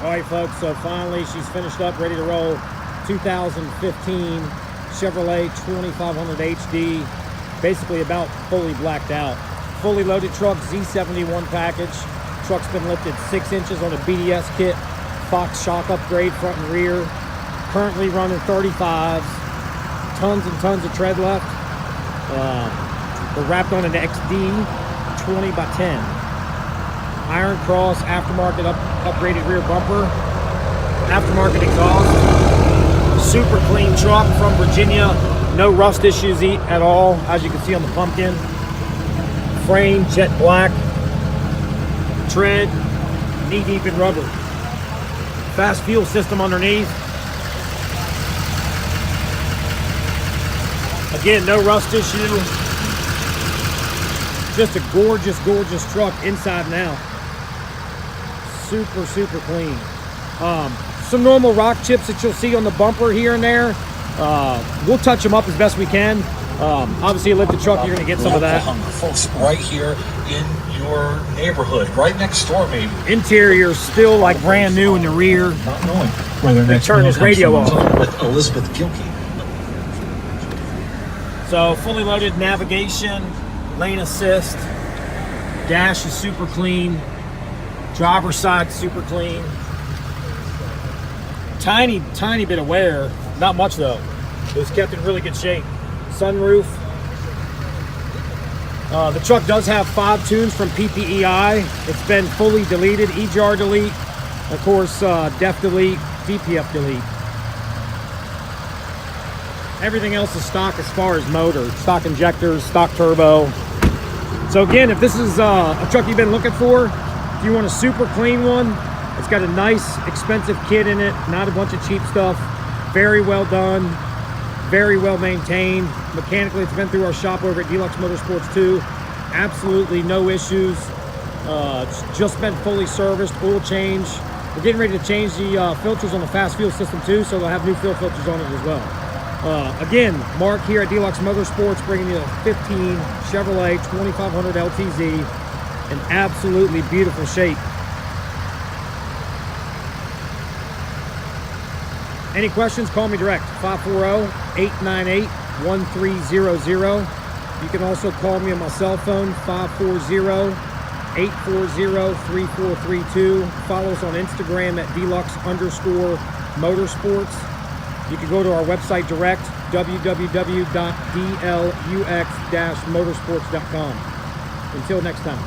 All right, folks, so finally she's finished up, ready to roll. 2015 Chevrolet 2500 HD, basically about fully blacked out. Fully loaded truck, Z71 package. Truck's been lifted 6 inches on a BDS kit, Fox shock upgrade front and rear. Currently running 35s, tons and tons of tread left. We're wrapped on an XD 20x10. Iron Cross aftermarket upgraded rear bumper, aftermarket exhaust. Super clean truck from Virginia. No rust issues at all, as you can see on the pumpkin. Frame jet black. Tread knee deep in rubber. Fast fuel system underneath. Again, no rust issue. Just a gorgeous, gorgeous truck inside and out. Super, super clean. Some normal rock chips that you'll see on the bumper here and there. We'll touch them up as best we can. Obviously, you lift the truck, you're going to get some of that. Folks, right here in your neighborhood, right next door, maybe. Interior still like brand new in the rear. Not knowing whether next turn his radio off. With Elizabeth Gilkey. So fully loaded navigation, lane assist, dash is super clean, driver's side super clean. Tiny bit of wear, not much though. It was kept in really good shape. Sunroof. The truck does have 5 tunes from PPEI. It's been fully deleted, EGR delete, of course DEF delete, DPF delete. Everything else is stock as far as motor, stock injectors, stock turbo. So again, if this is a truck you've been looking for, if you want a super clean one, it's got a nice expensive kit in it, not a bunch of cheap stuff. Very well done, very well maintained. Mechanically, it's been through our shop over at DLUX Motorsports 2. Absolutely no issues. It's just been fully serviced, oil change. We're getting ready to change the filters on the fast fuel system too, so they'll have new fuel filters on it as well. Again, Mark here at DLUX Motorsports, bringing you a 15 Chevrolet 2500 LTZ in absolutely beautiful shape. Any questions, call me direct, 540-898-1300. You can also call me on my cell phone, 540-840-3432. Follow us on Instagram at DLUX_motorsports. You can go to our website direct, www.DLUX-motorsports.com. Until next time.